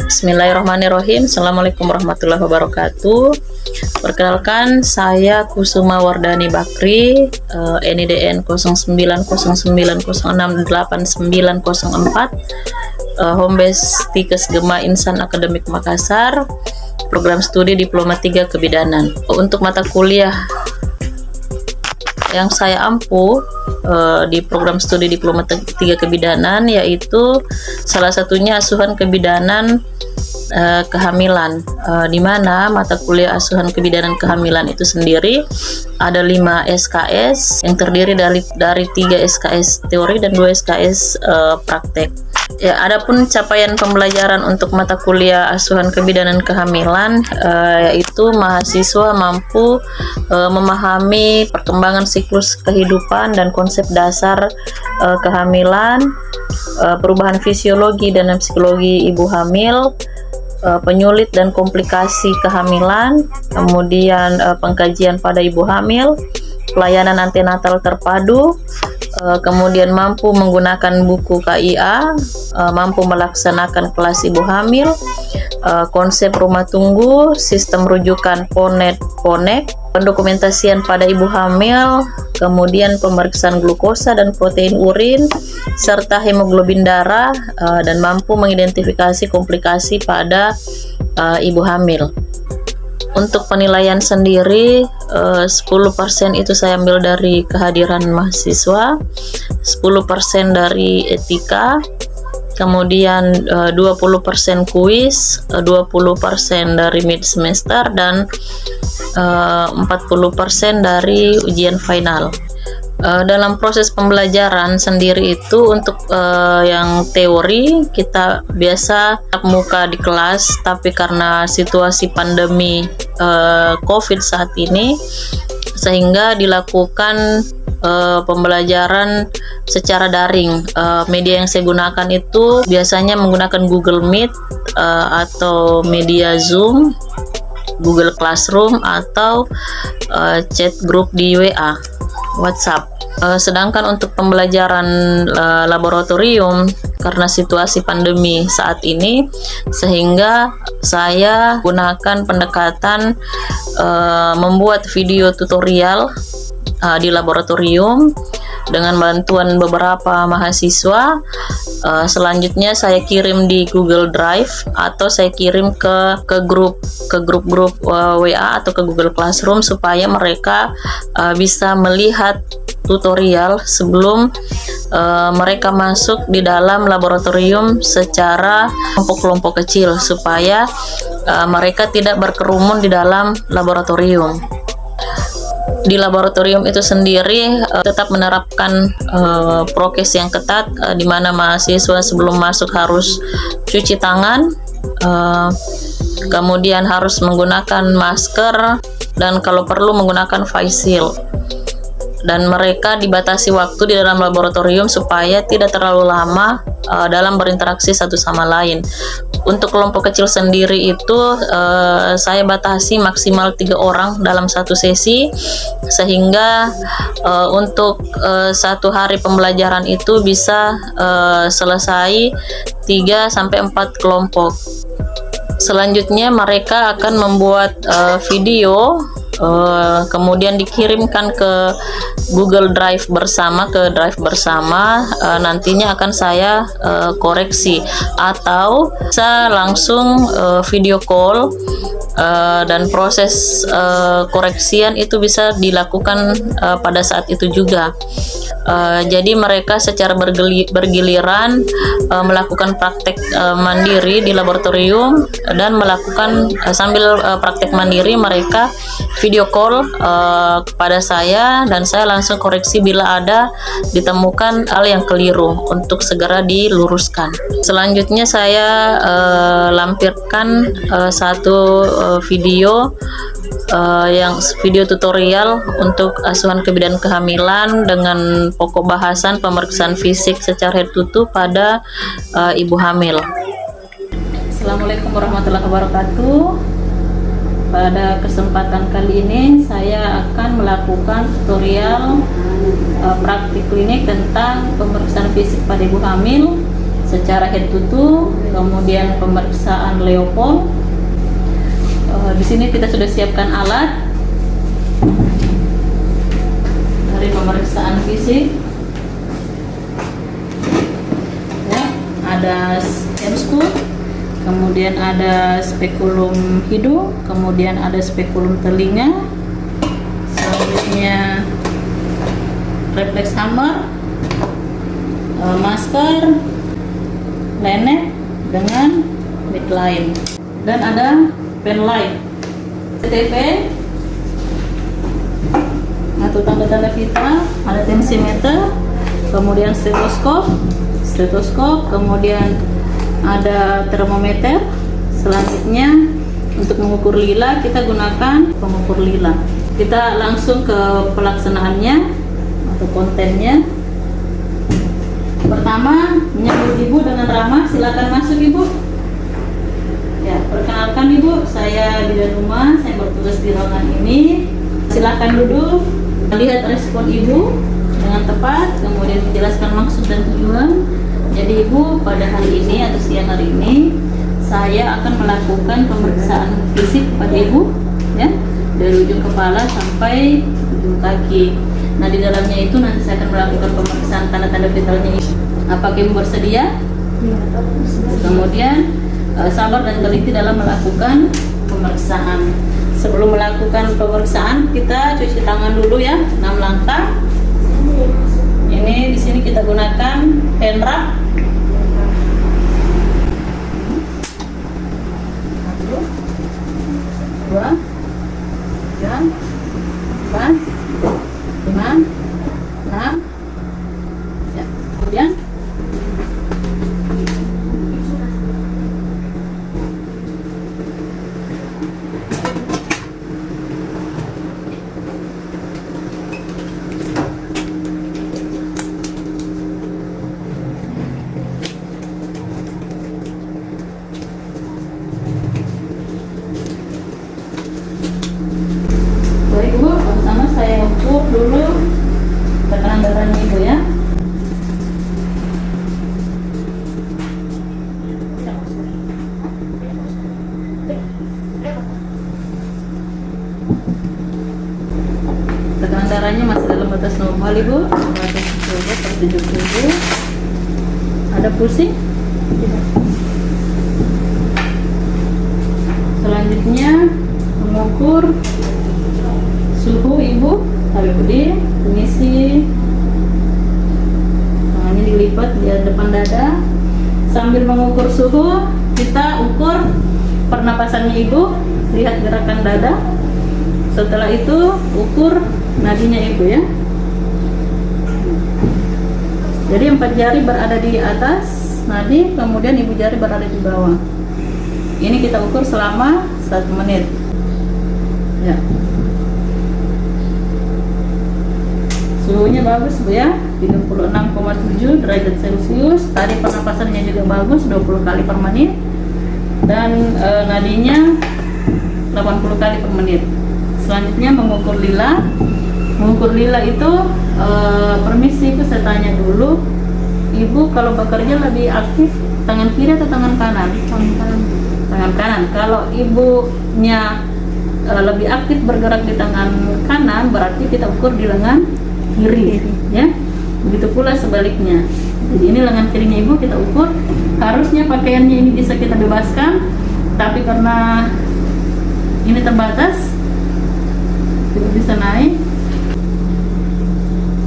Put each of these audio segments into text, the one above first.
Bismillahirrahmanirrahim. Assalamualaikum warahmatullahi wabarakatuh. Perkenalkan, saya Kusuma Wardani Bakri, NIDN 0909068904, home base Tikes Gema Insan Akademik Makassar, program studi Diploma 3 Kebidanan. Untuk mata kuliah yang saya ampu di program studi Diploma 3 Kebidanan, yaitu salah satunya asuhan kebidanan kehamilan, di mana mata kuliah asuhan kebidanan kehamilan itu sendiri ada 5 SKS yang terdiri dari 3 SKS teori dan 2 SKS praktek. Ya, adapun capaian pembelajaran untuk mata kuliah asuhan kebidanan kehamilan, yaitu mahasiswa mampu memahami perkembangan siklus kehidupan dan konsep dasar kehamilan, perubahan fisiologi dan psikologi ibu hamil, penyulit dan komplikasi kehamilan, kemudian pengkajian pada ibu hamil, pelayanan antenatal terpadu, kemudian mampu menggunakan buku KIA, mampu melaksanakan kelas ibu hamil, konsep rumah tunggu, sistem rujukan PONET, pendokumentasian pada ibu hamil, kemudian pemeriksaan glukosa dan protein urin, serta hemoglobin darah, dan mampu mengidentifikasi komplikasi pada ibu hamil. Untuk penilaian sendiri, 10% itu saya ambil dari kehadiran mahasiswa, 10% dari etika, kemudian 20% kuis, 20% dari mid semester, dan 40% dari ujian final. Dalam proses pembelajaran sendiri itu untuk yang teori kita biasa tatap muka di kelas, tapi karena situasi pandemi COVID saat ini sehingga dilakukan pembelajaran secara daring. Media yang saya gunakan itu biasanya menggunakan Google Meet atau media Zoom, Google Classroom, atau chat group di WA, WhatsApp. Sedangkan untuk pembelajaran laboratorium, karena situasi pandemi saat ini, sehingga saya gunakan pendekatan membuat video tutorial di laboratorium dengan bantuan beberapa mahasiswa. Selanjutnya saya kirim di Google Drive atau saya kirim ke grup WA atau ke Google Classroom supaya mereka bisa melihat tutorial sebelum mereka masuk di dalam laboratorium secara kelompok-kelompok kecil, supaya mereka tidak berkerumun di dalam laboratorium. Di laboratorium itu sendiri tetap menerapkan prokes yang ketat, di mana mahasiswa sebelum masuk harus cuci tangan, kemudian harus menggunakan masker, dan kalau perlu menggunakan face shield. Dan mereka dibatasi waktu di dalam laboratorium supaya tidak terlalu lama dalam berinteraksi satu sama lain. Untuk kelompok kecil sendiri itu saya batasi maksimal 3 orang dalam satu sesi, sehingga untuk satu hari pembelajaran itu bisa selesai 3-4 kelompok. Selanjutnya mereka akan membuat video, kemudian dikirimkan ke Google Drive bersama, nantinya akan saya koreksi, atau bisa langsung video call, dan proses koreksian itu bisa dilakukan pada saat itu juga. Jadi mereka secara bergiliran melakukan praktek mandiri di laboratorium, dan melakukan sambil praktek mandiri mereka video call kepada saya, dan saya langsung koreksi bila ada ditemukan hal yang keliru untuk segera diluruskan. Selanjutnya saya lampirkan satu video yang video tutorial untuk asuhan kebidanan kehamilan dengan pokok bahasan pemeriksaan fisik secara head to toe pada ibu hamil. Assalamualaikum warahmatullahi wabarakatuh. Pada kesempatan kali ini saya akan melakukan tutorial praktik klinik tentang pemeriksaan fisik pada ibu hamil secara head to toe, kemudian pemeriksaan Leopold. Di sini kita sudah siapkan alat dari pemeriksaan fisik. Ya, ada stethoscope, kemudian ada spekulum hidung, kemudian ada spekulum telinga, selanjutnya reflex hammer, masker, lancet dengan midline, dan ada pen light, CTP atau tanda-tanda vital, ada tensimeter, kemudian stetoskop, kemudian ada termometer. Selanjutnya untuk mengukur lila kita gunakan pengukur lila. Kita langsung ke pelaksanaannya atau kontennya. Pertama, menyambut Ibu dengan ramah. Silakan masuk Ibu. Ya, perkenalkan Ibu, saya Bidan Uma, saya bertugas di ruangan ini. Silakan duduk, lihat respon Ibu dengan tepat, kemudian menjelaskan maksud dan tujuan. Jadi Ibu, pada hari ini atau siang hari ini saya akan melakukan pemeriksaan fisik pada Ibu, ya, dari ujung kepala sampai ujung kaki. Nah, di dalamnya itu nanti saya akan melakukan pemeriksaan tanda-tanda vitalnya Ibu. Apakah Ibu bersedia? Kemudian sabar dan teliti dalam melakukan pemeriksaan. Sebelum melakukan pemeriksaan, kita cuci tangan dulu ya, 6 langkah. Ini di sini kita gunakan hand rub. Satu, dua, tiga, empat, lima, enam. Ya, kemudian baik Bu, pertama saya ukur dulu tekanan darahnya Ibu ya. Tekanan darahnya masih dalam batas normal Ibu, 170/70. Ada pusing? Selanjutnya mengukur suhu Ibu, tarik berdiri, permisi, tangannya dilipat di depan dada. Sambil mengukur suhu, kita ukur pernapasannya Ibu, lihat gerakan dada. Setelah itu ukur nadinya Ibu ya. Jadi 4 jari berada di atas nadi, kemudian Ibu jari berada di bawah. Ini kita ukur selama 1 menit. Ya. Suhunya bagus Bu ya, 36,7 derajat Celcius. Tadi pernapasannya juga bagus, 20 kali per menit. Dan nadinya 80 kali per menit. Selanjutnya mengukur lila. Mengukur lila itu permisi Ibu, saya tanya dulu, Ibu kalau bekerja lebih aktif tangan kiri atau tangan kanan? Tangan kanan. Kalau Ibunya lebih aktif bergerak di tangan kanan, berarti kita ukur di lengan kiri ya. Begitu pula sebaliknya. Jadi ini lengan kirinya Ibu kita ukur. Harusnya pakaiannya ini bisa kita bebaskan, tapi karena ini terbatas, kita bisa naik.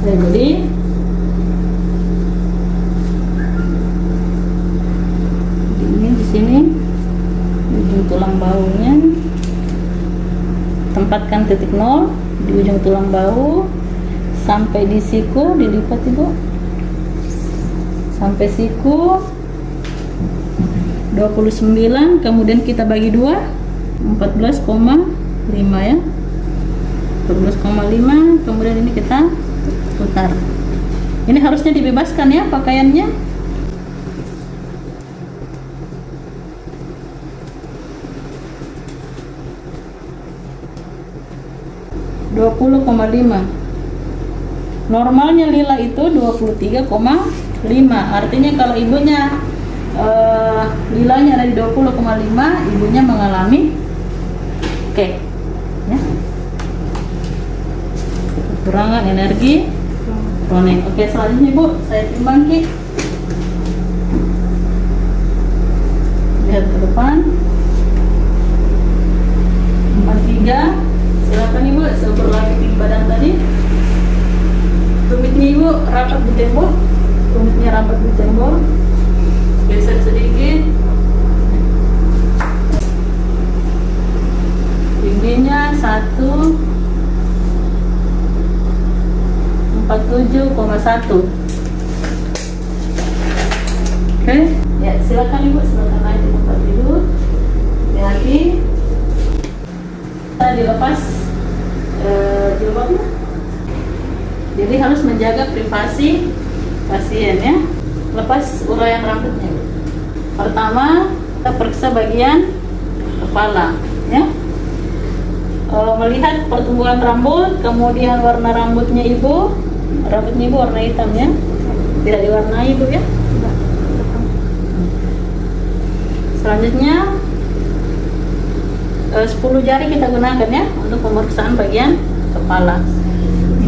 Jadi ini di sini ujung tulang baunya, tempatkan titik 0 di ujung tulang bau sampai di siku, dilipat Ibu sampai siku 29, kemudian kita bagi 2, 14,5 ya, 14,5. kemudian ini kita putar. Ini harusnya dibebaskan ya pakaiannya. Normalnya lila itu 23,5. Artinya kalau ibunya nilainya ada di 20,5, ibunya mengalami ya, kekurangan energi kronik. Oke, selanjutnya Ibu, saya timbang Ki. Lihat ke depan. 43. Silakan Ibu, seukur lagi tinggi badan tadi. Tumitnya Ibu rapat di tembok. Tumitnya rapat di tembok. Geser sedikit. Tingginya 147,1. Oke, ya silakan Ibu, silakan naik di tempat tidur. Lagi kita dilepas jilbabnya. Jadi harus menjaga privasi pasien ya. Lepas uraian rambutnya. Pertama, kita periksa bagian kepala ya. Melihat pertumbuhan rambut, kemudian warna rambutnya Ibu warna hitam ya, tidak diwarnai Ibu ya. Selanjutnya 10 jari kita gunakan ya untuk pemeriksaan bagian kepala.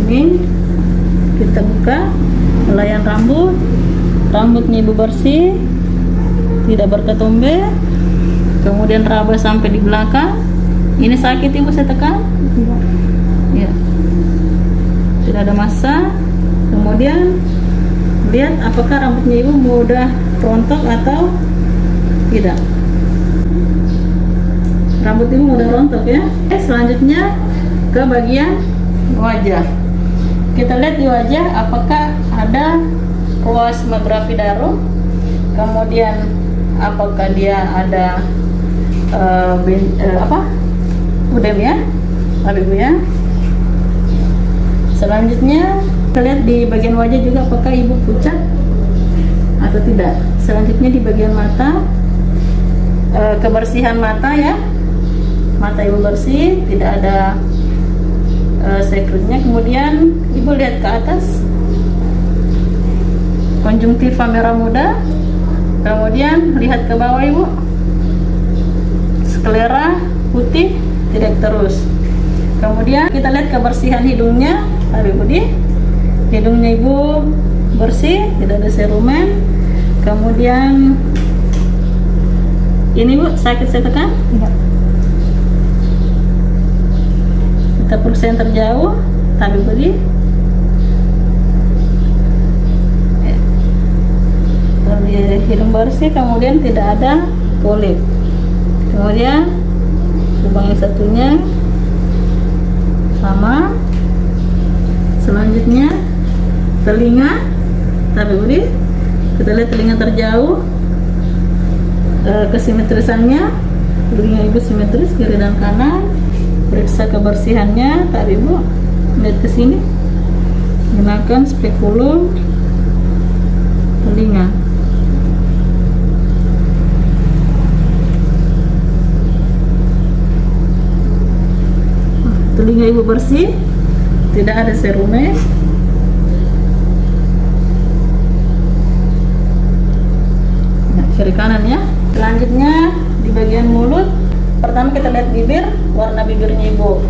Ini kita buka helaian rambutnya Ibu bersih, tidak berketombe, kemudian raba sampai di belakang. Ini sakit Ibu, saya tekan? Tidak. Ya. Tidak ada massa. Kemudian lihat apakah rambutnya Ibu mudah rontok atau tidak. Rambut Ibu mudah rontok ya. Selanjutnya ke bagian wajah. Kita lihat di wajah apakah ada ruas gravidarum. Kemudian apakah dia ada udem ya, Ibu ya. Selanjutnya kita lihat di bagian wajah juga apakah Ibu pucat atau tidak. Selanjutnya di bagian mata, kebersihan mata ya, mata Ibu bersih, tidak ada sekretnya. Kemudian Ibu lihat ke atas, konjungtiva merah muda. Kemudian lihat ke bawah Ibu, sklera putih, tidak terus. Kemudian kita lihat kebersihan hidungnya, Ibu hidungnya Ibu bersih, tidak ada serumen. Kemudian ini Bu, sakit saya tekan? Tidak. Kita periksa yang terjauh, Ibu hidung bersih, kemudian tidak ada polip. Kemudian lubang yang satunya sama. Selanjutnya telinga, kita lihat telinga terjauh, kesimetrisannya, telinga Ibu simetris kiri dan kanan. Periksa kebersihannya, Ibu lihat ke sini, gunakan spekulum telinga. Telinga Ibu bersih, tidak ada serumen. Nah, kiri kanan ya. Selanjutnya di bagian mulut, pertama kita lihat bibir, warna bibirnya Ibu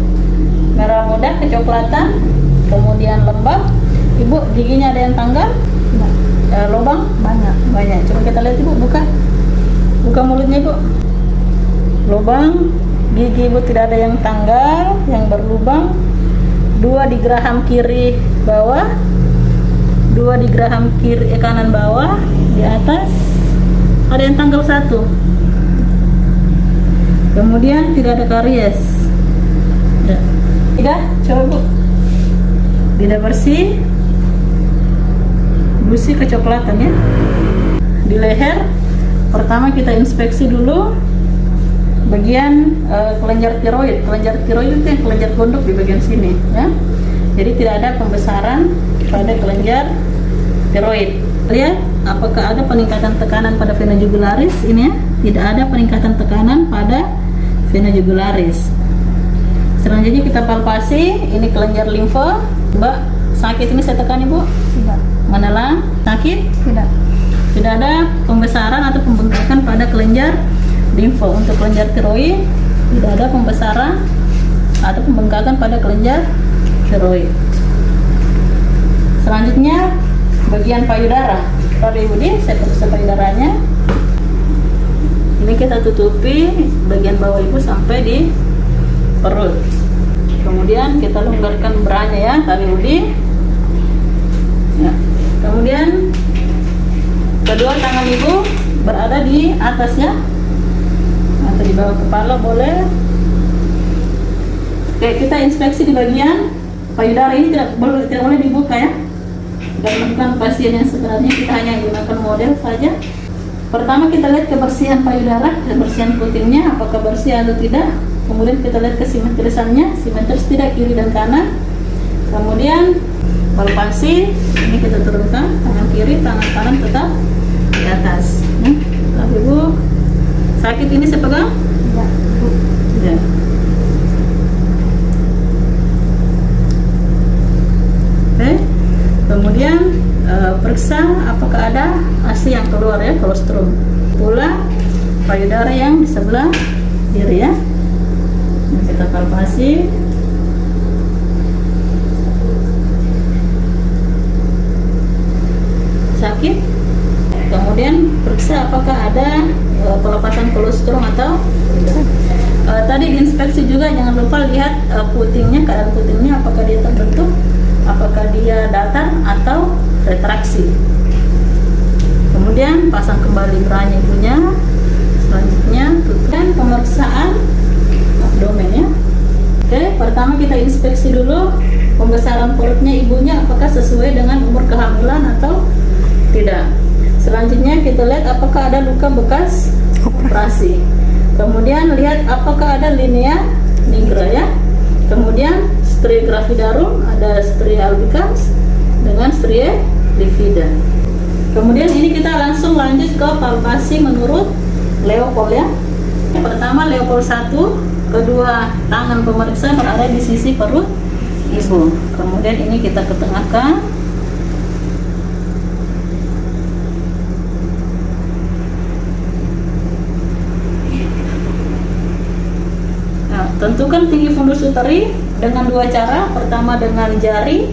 merah muda kecoklatan, kemudian lembab. Ibu giginya ada yang tanggal? Lubang? Banyak. Coba kita lihat Ibu, buka mulutnya Ibu. Lubang. Gigi Ibu tidak ada yang tanggal, yang berlubang. 2 di geraham kiri bawah, 2 di geraham kiri kanan bawah. Di atas ada yang tanggal 1. Kemudian tidak ada karies. Tidak, coba Bu. Tidak bersih, busi kecoklatan ya. Di leher, pertama kita inspeksi dulu bagian kelenjar tiroid. Kelenjar tiroid itu yang kelenjar gondok di bagian sini ya. Jadi tidak ada pembesaran pada kelenjar tiroid. Lihat apakah ada peningkatan tekanan pada vena jugularis ini ya. Tidak ada peningkatan tekanan pada vena jugularis. Selanjutnya kita palpasi, ini kelenjar limfa. Mbak, sakit ini saya tekan Ibu? Tidak. Mana lah? Sakit? Tidak. Tidak ada pembesaran atau pembengkakan pada kelenjar limfa. Untuk kelenjar tiroid tidak ada pembesaran atau pembengkakan pada kelenjar tiroid. Selanjutnya bagian payudara. Pada Ibu Di, saya periksa payudaranya. Ini kita tutupi bagian bawah Ibu sampai di perut. Kemudian kita longgarkan beranya ya, Tadi Ibu Di. Ya. Kemudian kedua tangan Ibu berada di atasnya atau di bawah kepala boleh. Oke, kita inspeksi di bagian payudara ini tidak boleh dibuka ya. Dan bukan pasien yang sebenarnya, kita hanya gunakan model saja. Pertama kita lihat kebersihan payudara, kebersihan putingnya apakah bersih atau tidak. Kemudian kita lihat kesimetrisannya, simetris tidak kiri dan kanan. Kemudian palpasi, ini kita turunkan tangan kiri, tangan kanan tetap di atas. Tapi Ibu, sakit ini saya pegang? Ya. Oke. Kemudian periksa apakah ada ASI yang keluar ya, kolostrum. Pula payudara yang di sebelah kiri ya. Nah, kita palpasi. Sakit. Kemudian periksa apakah ada pelepasan kolostrum atau tidak. Tadi diinspeksi juga, jangan lupa lihat putingnya, keadaan putingnya apakah dia terbentuk, apakah dia datar atau retraksi. Kemudian pasang kembali beranya Ibunya. Selanjutnya tutupkan pemeriksaan abdomen ya. Oke, pertama kita inspeksi dulu pembesaran perutnya Ibunya apakah sesuai dengan umur kehamilan atau tidak. Selanjutnya kita lihat apakah ada luka bekas operasi. Kemudian lihat apakah ada linea nigra ya. Kemudian stria gravidarum, ada stria albicans dengan stria livida. Kemudian ini kita langsung lanjut ke palpasi menurut Leopold ya. Yang pertama Leopold 1, kedua tangan pemeriksa berada di sisi perut Ibu. Kemudian ini kita ketengahkan. Nah, tentukan tinggi fundus uteri dengan dua cara. Pertama dengan jari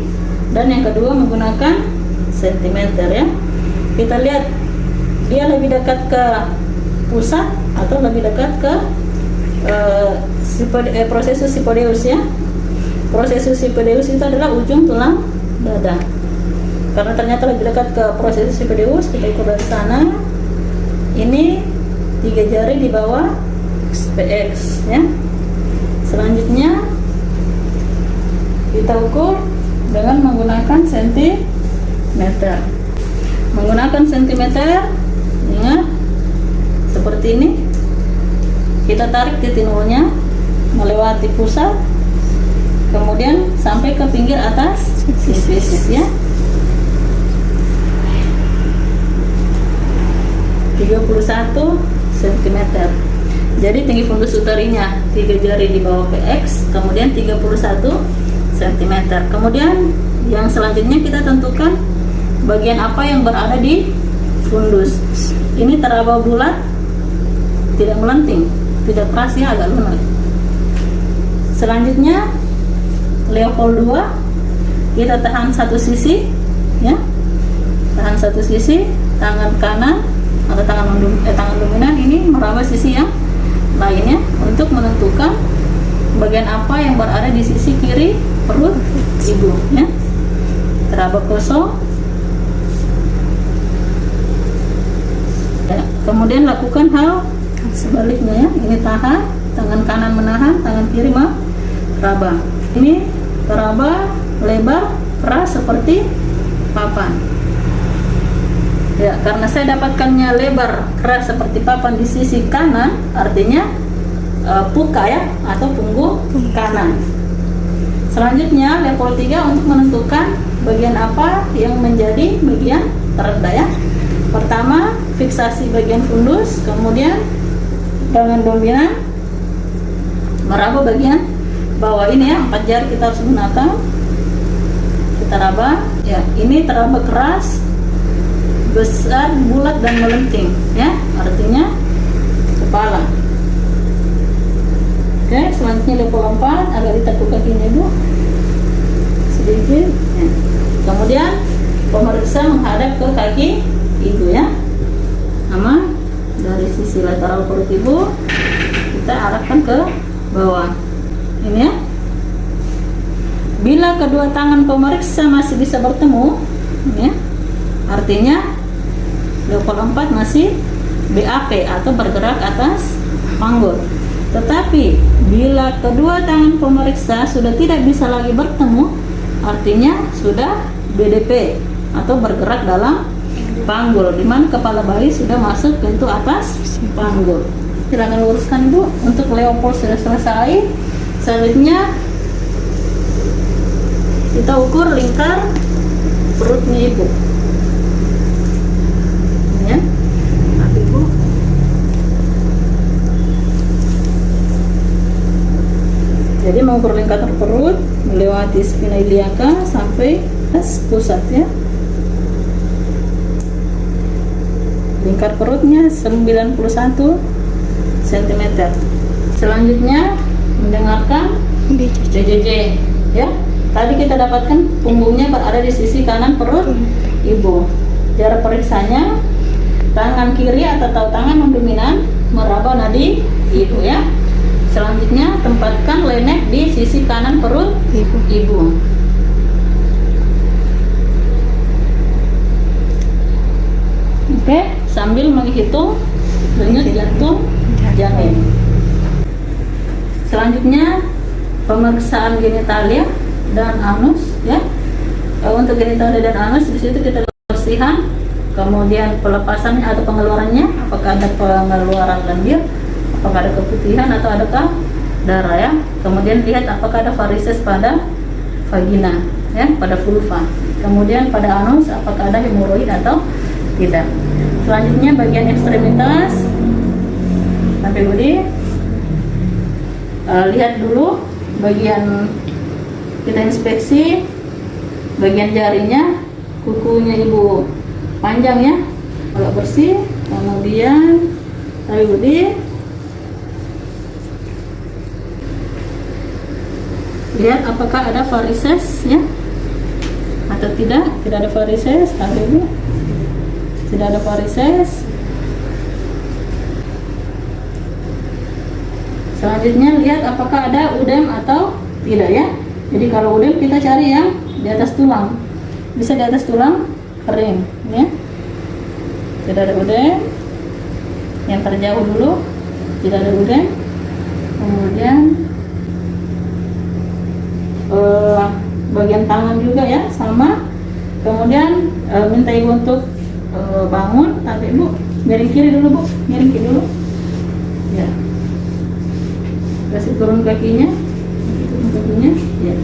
dan yang kedua menggunakan sentimeter ya. Kita lihat dia lebih dekat ke pusat atau lebih dekat ke prosesus sipodeus ya. Prosesus sipodeus itu adalah ujung tulang dada. Karena ternyata lebih dekat ke prosesus sipodeus, kita ukur dari sana. Ini 3 jari di bawah PX ya. Selanjutnya kita ukur dengan menggunakan sentimeter. Menggunakan sentimeter, ingat seperti ini. Kita tarik titik nolnya melewati pusat, kemudian sampai ke pinggir atas sifis ya. 31 cm. Jadi tinggi fundus uterinya 3 jari di bawah PX, kemudian 31 cm. Kemudian yang selanjutnya kita tentukan bagian apa yang berada di fundus. Ini teraba bulat, tidak melenting, tidak keras ya, agak lunak. Selanjutnya Leopold 2, kita tahan satu sisi ya. Tahan satu sisi, tangan kanan atau tangan dominan ini meraba sisi yang lainnya untuk menentukan bagian apa yang berada di sisi kiri perut Ibu ya. Teraba kosong. Ya, kemudian lakukan hal sebaliknya ya. Ini tahan, tangan kanan menahan, tangan kiri meraba. Ini teraba lebar keras seperti papan. Ya, karena saya dapatkannya lebar keras seperti papan di sisi kanan, artinya puka ya, atau punggung kanan. Selanjutnya level 3 untuk menentukan bagian apa yang menjadi bagian terendah ya. Pertama fiksasi bagian fundus, kemudian dengan dominan meraba bagian bawah ini ya. 4 jari kita harus gunakan. Kita raba ya, ini teraba keras besar, bulat dan melenting, ya, artinya kepala. Oke, selanjutnya level 4, agak ditekuk kakinya Bu, sedikit. Ya. Kemudian pemeriksa menghadap ke kaki ibu, ya, sama dari sisi lateral perut ibu kita arahkan ke bawah. Ini ya. Bila kedua tangan pemeriksa masih bisa bertemu, ya, artinya level 4 masih BAP atau bergerak atas panggul. Tetapi bila kedua tangan pemeriksa sudah tidak bisa lagi bertemu, artinya sudah BDP atau bergerak dalam panggul, di mana kepala bayi sudah masuk pintu atas panggul. Silakan luruskan Bu. Untuk Leopold sudah selesai. Selanjutnya kita ukur lingkar perutnya ibu, ya. Ibu jadi mengukur lingkar perut melewati spina iliaca sampai pusat, ya. Lingkar perutnya 91 cm. Selanjutnya mendengarkan JJJ, ya. Tadi kita dapatkan punggungnya berada di sisi kanan perut ibu. Cara periksanya, tangan kiri atau tangan non dominan meraba nadi ibu, ya. Selanjutnya tempatkan lenek di sisi kanan perut ibu. Oke, sambil menghitung denyut jantung janin. Selanjutnya pemeriksaan genitalia dan anus, ya. Untuk genitalia dan anus di situ kita bersihkan, kemudian pelepasannya atau pengeluarannya, apakah ada pengeluaran lendir, apakah ada keputihan atau adakah darah, ya. Kemudian lihat apakah ada varises pada vagina, ya, pada vulva. Kemudian pada anus apakah ada hemoroid atau tidak. Selanjutnya bagian ekstremitas sampai budi. Lihat dulu bagian, kita inspeksi bagian jarinya, kukunya ibu panjang, ya, agak bersih. Kemudian sampai budi. Lihat apakah ada varises, ya, atau tidak. Tidak ada varises, sampai ibu. Tidak ada varises. Selanjutnya lihat apakah ada udem atau tidak, ya. Jadi kalau udem kita cari yang di atas tulang. Bisa di atas tulang kering, ya. Tidak ada udem. Yang terjauh dulu tidak ada udem. Kemudian bagian tangan juga, ya, sama. Kemudian minta ibu untuk bangun, tapi ibu miring kiri dulu Bu, miring kiri dulu, ya. Kasih turun kakinya, ya.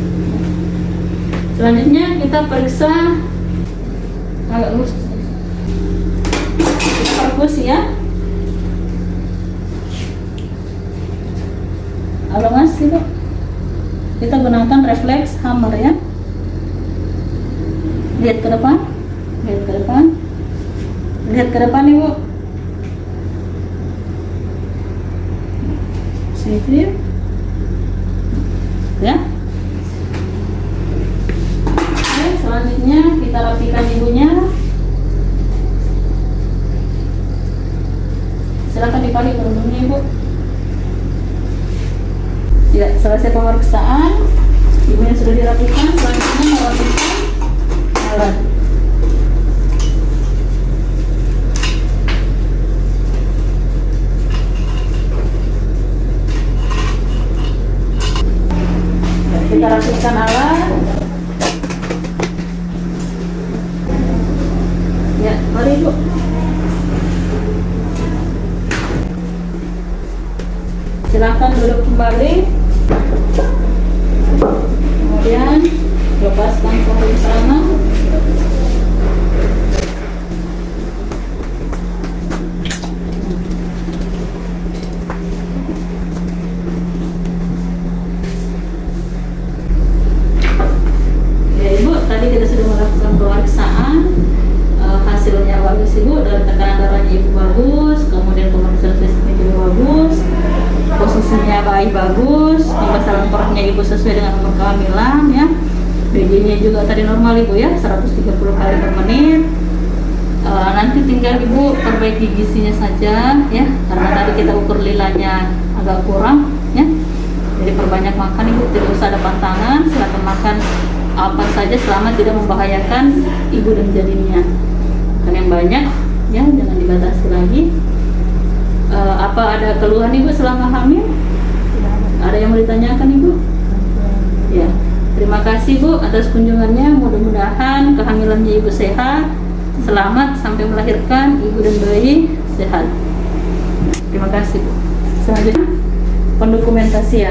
Selanjutnya kita periksa agak lurus, kita perkusi, ya. Halo Mas, ibu. Kita gunakan refleks hammer, ya. Lihat ke depan, lihat ke depan, lihat ke depan ibu. Sini, ya. Oke, selanjutnya kita rapikan ibunya. Silakan dibalik kerudungnya ibu. Ya, selesai pemeriksaan, ibunya sudah dirapikan. Selanjutnya merapikan alat. Kita rapikan alat. Ya, mari ibu. Silakan duduk kembali. Kemudian lepaskan sarung tangan. Ya ibu, tadi kita sudah melakukan pemeriksaan, hasilnya bagus kondisinya bayi bagus, pembesaran perutnya ibu sesuai dengan umur kehamilan ya. BJ-nya juga tadi normal ibu ya, 130 kali per menit. Nanti tinggal ibu perbaiki gizinya saja ya, karena tadi kita ukur lilanya agak kurang ya. Jadi perbanyak makan ibu, tidak usah ada pantangan, silakan makan apa saja selama tidak membahayakan ibu dan janinnya. Makan yang banyak ya, jangan dibatasi lagi. Apa ada keluhan ibu selama hamil? Ada yang mau ditanyakan ibu? Ya, terima kasih bu atas kunjungannya. Mudah-mudahan kehamilannya ibu sehat, selamat sampai melahirkan, ibu dan bayi sehat. Terima kasih bu. Selanjutnya pendokumentasian.